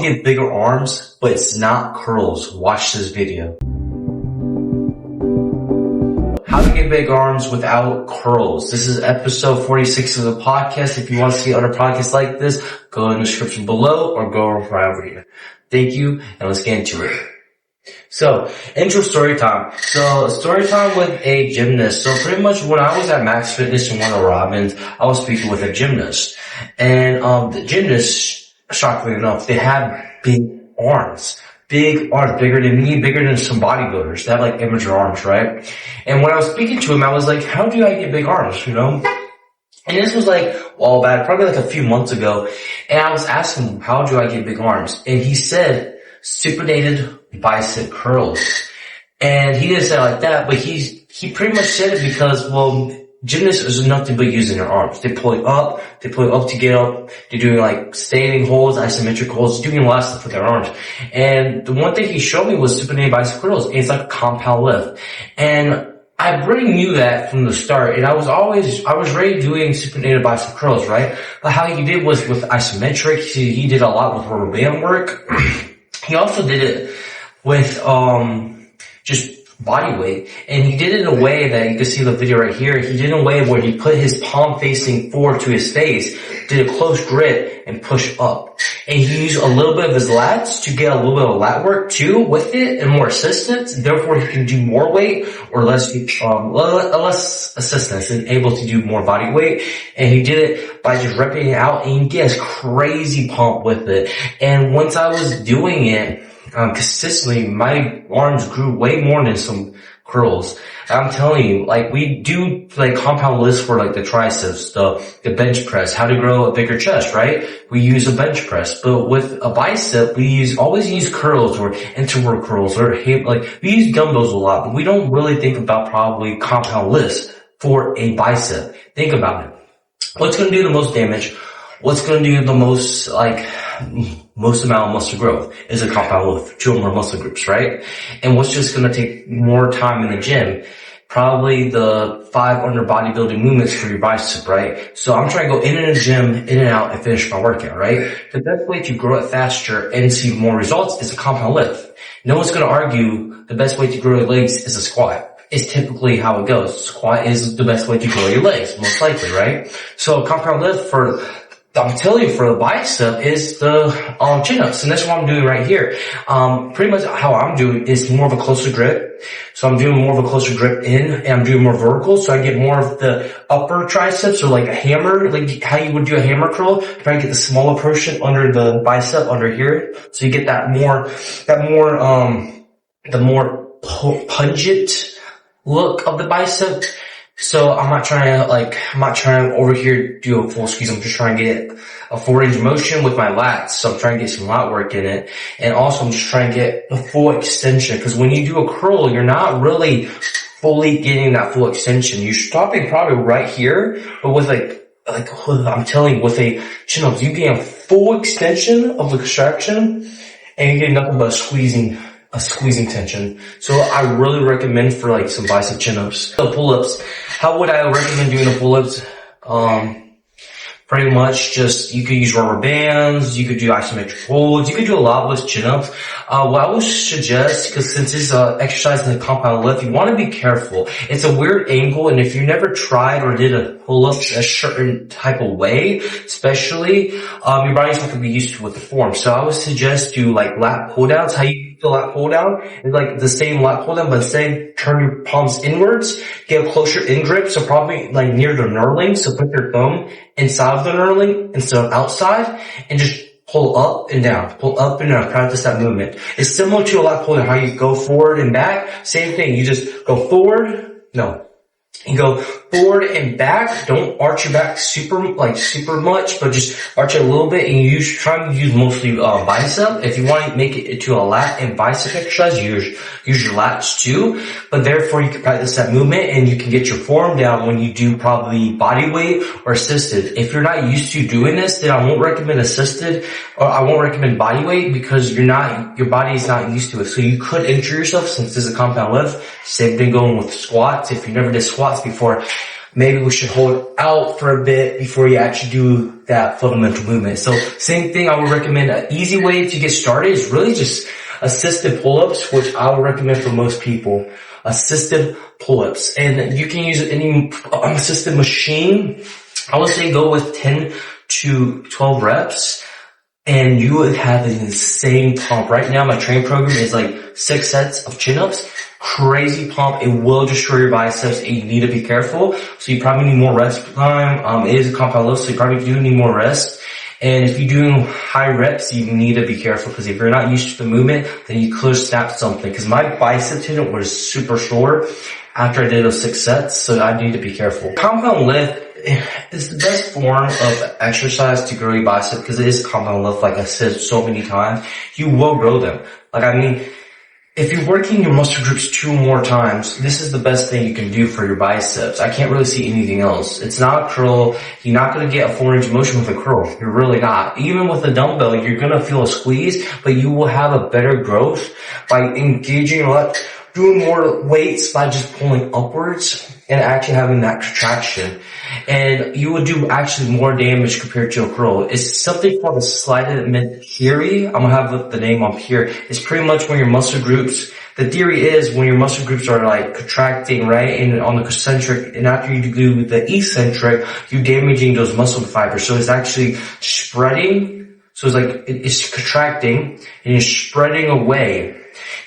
Get bigger arms, but it's not curls. Watch this video. How to get big arms without curls. This is episode 46 of the podcast. If you want to see other podcasts like this, go in the description below or go right over here. Thank you, and let's get into it. So, intro story time. So, story time with a gymnast. So, pretty much when I was at Max Fitness in Warner Robins, I was speaking with a gymnast. And the gymnast, shockingly enough, they have big arms. Big arms, bigger than me, bigger than some bodybuilders. They have like amateur arms, right? And when I was speaking to him, I was like, how do I get big arms, you know? And this was like, well, back probably like a few months ago. And I was asking him, how do I get big arms? And he said, supinated bicep curls. And he didn't say it like that, but he pretty much said it because, well, gymnasts is nothing but using their arms. They pull you up to get up. They're doing like standing holds, isometric holds, doing a lot of stuff with their arms. And the one thing he showed me was supinated bicep curls. And it's like a compound lift. And I already knew that from the start, and I was already doing supinated bicep curls, right? But how he did was with isometric. He did a lot with rubber band work. He also did it with, just body weight, and he did it in a way that you can see the video right here. He did it in a way where he put his palm facing forward to his face, did a close grip, and push up. And he used a little bit of his lats to get a little bit of lat work too with it and more assistance. Therefore, he can do more weight or less assistance and able to do more body weight. And he did it by just repping it out, and he gets crazy pump with it. And once I was doing it, consistently, my arms grew way more than some curls. I'm telling you, like, we do like compound lifts for like the triceps, the bench press, how to grow a bigger chest, right? We use a bench press, but with a bicep, we always use curls or interval curls or hip, like we use dumbbells a lot, but we don't really think about probably compound lifts for a bicep. Think about it. What's going to do the most damage? What's going to do the most amount of muscle growth is a compound lift, 2 or more muscle groups, right? And what's just going to take more time in the gym? Probably the 5 under bodybuilding movements for your bicep, right? So I'm trying to go in the gym, in and out, and finish my workout, right? The best way to grow it faster and see more results is a compound lift. No one's going to argue the best way to grow your legs is a squat. It's typically how it goes. Squat is the best way to grow your legs, most likely, right? So a compound lift I'm telling you, for the bicep is the chin-ups, and that's what I'm doing right here. Pretty much how I'm doing is more of a closer grip. So I'm doing more of a closer grip in, and I'm doing more vertical, so I get more of the upper triceps, or like a hammer, like how you would do a hammer curl. Try to get the smaller portion under the bicep, under here, so you get the more pungent look of the bicep. So I'm not trying over here do a full squeeze. I'm just trying to get a 4-range of motion with my lats. So I'm trying to get some lat work in it. And also I'm just trying to get a full extension. Cause when you do a curl, you're not really fully getting that full extension. You're stopping probably right here, but with I'm telling you, with a chin-up, you get a full extension of the contraction and you get nothing but a squeezing tension. So I really recommend for like some bicep chin-ups. The pull-ups. How would I recommend doing the pull-ups? Pretty much just, you could use rubber bands, you could do isometric holds, you could do a lot with chin-ups. What I would suggest, because since it's exercise in the compound lift, you want to be careful. It's a weird angle, and if you never tried or did a pull-up a certain type of way, especially, your body's not going to be used to with the form. So I would suggest do like lat pull-downs. How you do lat pull-down is like the same lat pull-down, but instead turn your palms inwards, get a closer in grip, so probably like near the knurling, so put your thumb inside of the knurling instead of outside, and just pull up and down, practice that movement. It's similar to a lat pull-down, how you go forward and back, same thing, you just go forward, you go forward and back. Don't arch your back super much, but just arch it a little bit, and you try to use mostly bicep. If you want to make it into a lat and bicep exercise, use your lats too. But therefore, you can practice that movement, and you can get your form down when you do probably body weight or assisted. If you're not used to doing this, then I won't recommend assisted, or I won't recommend body weight, because your body is not used to it. So you could injure yourself since this is a compound lift. Same thing going with squats. If you never did squats before, maybe we should hold out for a bit before you actually do that fundamental movement. So same thing, I would recommend an easy way to get started is really just assisted pull-ups, which I would recommend for most people. Assisted pull-ups. And you can use any assisted machine. I would say go with 10 to 12 reps. And you would have an insane pump. Right now, my training program is like 6 sets of chin-ups. Crazy pump. It will destroy your biceps and you need to be careful. So you probably need more rest time. It is a compound lift, so you probably do need more rest. And if you're doing high reps, you need to be careful because if you're not used to the movement, then you could snap something. Because my bicep tendon was super sore after I did those 6 sets, so I need to be careful. Compound lift is the best form of exercise to grow your bicep because it is a compound lift, like I said so many times. You will grow them. Like, I mean, if you're working your muscle groups 2 more times, this is the best thing you can do for your biceps. I can't really see anything else. It's not a curl. You're not going to get a full range of motion with a curl. You're really not. Even with a dumbbell, you're going to feel a squeeze, but you will have a better growth by engaging a lot, doing more weights by just pulling upwards and actually having that contraction. And you will do actually more damage compared to a curl. It's something called a slided admit theory. I'm going to have the name up here. It's pretty much when your muscle groups, the theory is when your muscle groups are like contracting, right? And on the concentric, and after you do the eccentric, you're damaging those muscle fibers. So it's actually spreading. So it's like, it's contracting and it's spreading away.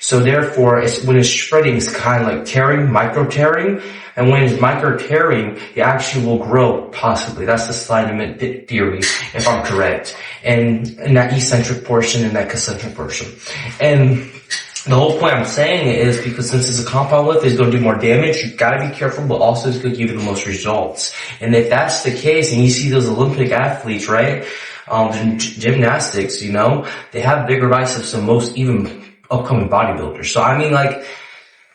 So therefore, when it's spreading, it's kind of like tearing, micro tearing. And when it's micro tearing, it actually will grow, possibly. That's the slide admit theory, if I'm correct. And in that eccentric portion and that concentric portion. And the whole point I'm saying is because since it's a compound lift, it's going to do more damage. You got to be careful, but also it's going to give you the most results. And if that's the case, and you see those Olympic athletes, right? Gymnastics, you know, they have bigger biceps than most even upcoming bodybuilders. So I mean, like,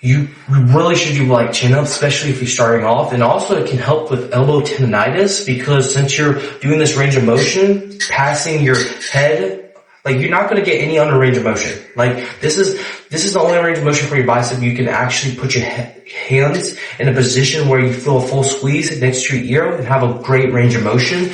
you really should do like chin-ups, especially if you're starting off. And also it can help with elbow tendonitis because since you're doing this range of motion, passing your head, like you're not going to get any other range of motion. Like this is the only range of motion for your bicep. You can actually put your hands in a position where you feel a full squeeze next to your ear and have a great range of motion.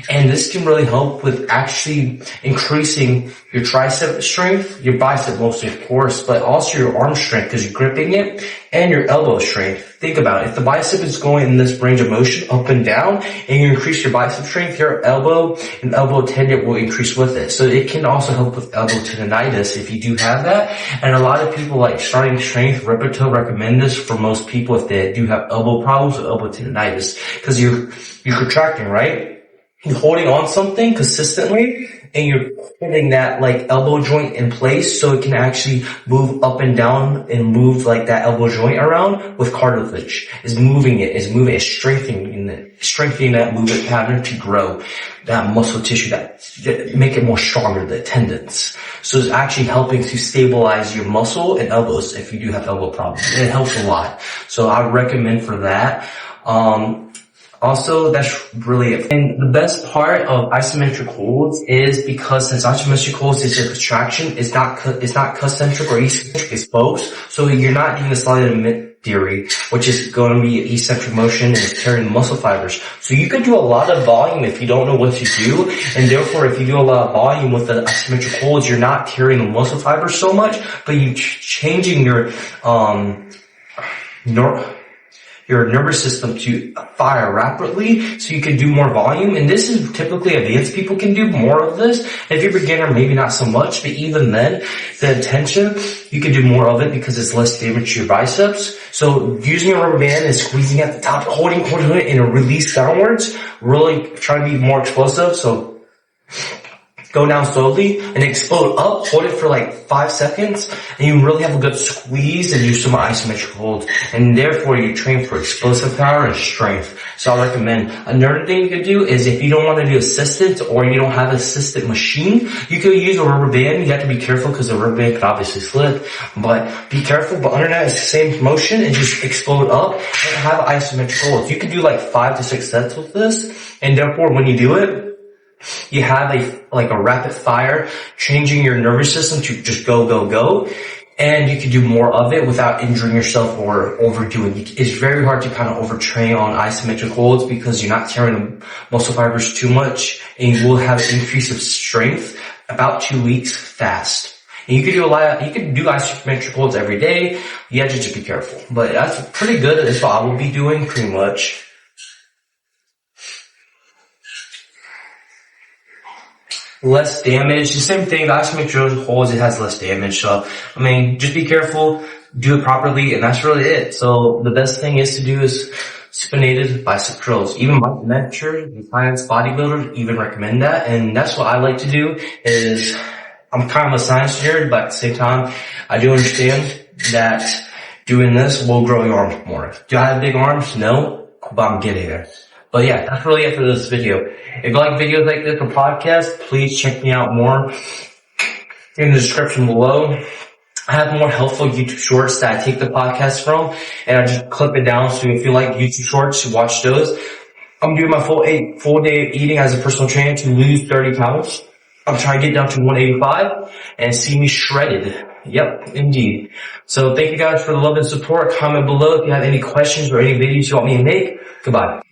And this can really help with actually increasing your tricep strength, your bicep mostly of course, but also your arm strength because you're gripping it, and your elbow strength. Think about it. If the bicep is going in this range of motion up and down and you increase your bicep strength, your elbow and elbow tendon will increase with it. So it can also help with elbow tendonitis if you do have that. And a lot of people like starting strength, Reperto recommend this for most people if they do have elbow problems or elbow tendonitis because you're contracting, right? You're holding on something consistently and you're putting that like elbow joint in place so it can actually move up and down and move like that elbow joint around with cartilage. It's strengthening that movement pattern to grow that muscle tissue, that make it more stronger, the tendons. So it's actually helping to stabilize your muscle and elbows if you do have elbow problems. It helps a lot. So I recommend for that. Also, that's really it. And the best part of isometric holds is because since isometric holds is a contraction, it's not concentric or eccentric, it's both. So you're not doing the slided admit theory, which is going to be eccentric motion and it's tearing the muscle fibers. So you could do a lot of volume if you don't know what to do. And therefore, if you do a lot of volume with the isometric holds, you're not tearing the muscle fibers so much, but you're changing your nervous system to fire rapidly so you can do more volume. And this is typically advanced people can do more of this. If you're a beginner, maybe not so much, but even then, the intention, you can do more of it because it's less damage to your biceps. So using a rubber band and squeezing at the top, holding it and a release downwards, really try to be more explosive. So go down slowly and explode up, hold it for like 5 seconds, and you really have a good squeeze and do some isometric holds. And therefore you train for explosive power and strength. So I recommend. Another thing you could do is if you don't want to do assistant or you don't have an assistant machine, you could use a rubber band. You have to be careful because the rubber band could obviously slip, but be careful. But under that, it's the same motion and just explode up and have isometric holds. You could do like 5 to 6 sets with this, and therefore when you do it, you have a rapid fire, changing your nervous system to just go, go, go. and you can do more of it without injuring yourself or overdoing it. It's very hard to kind of overtrain on isometric holds because you're not tearing the muscle fibers too much, and you will have an increase of strength about 2 weeks fast. And you can do isometric holds every day. You have to just be careful. But that's pretty good. That's what I will be doing pretty much. Less damage. The same thing. The isometric holds, it has less damage. So, I mean, just be careful. Do it properly. And that's really it. So the best thing is to do is supinated bicep curls. Even my mentor, the science bodybuilder, even recommend that. And that's what I like to do is, I'm kind of a science nerd, but at the same time, I do understand that doing this will grow your arms more. Do I have big arms? No, but I'm getting there. But yeah, that's really it for this video. If you like videos like this or podcasts, please check me out more in the description below. I have more helpful YouTube shorts that I take the podcast from, and I just clip it down. So if you like YouTube shorts, watch those. I'm doing my full day eating as a personal trainer to lose 30 pounds. I'm trying to get down to 185 and see me shredded. Yep, indeed. So thank you guys for the love and support. Comment below if you have any questions or any videos you want me to make. Goodbye.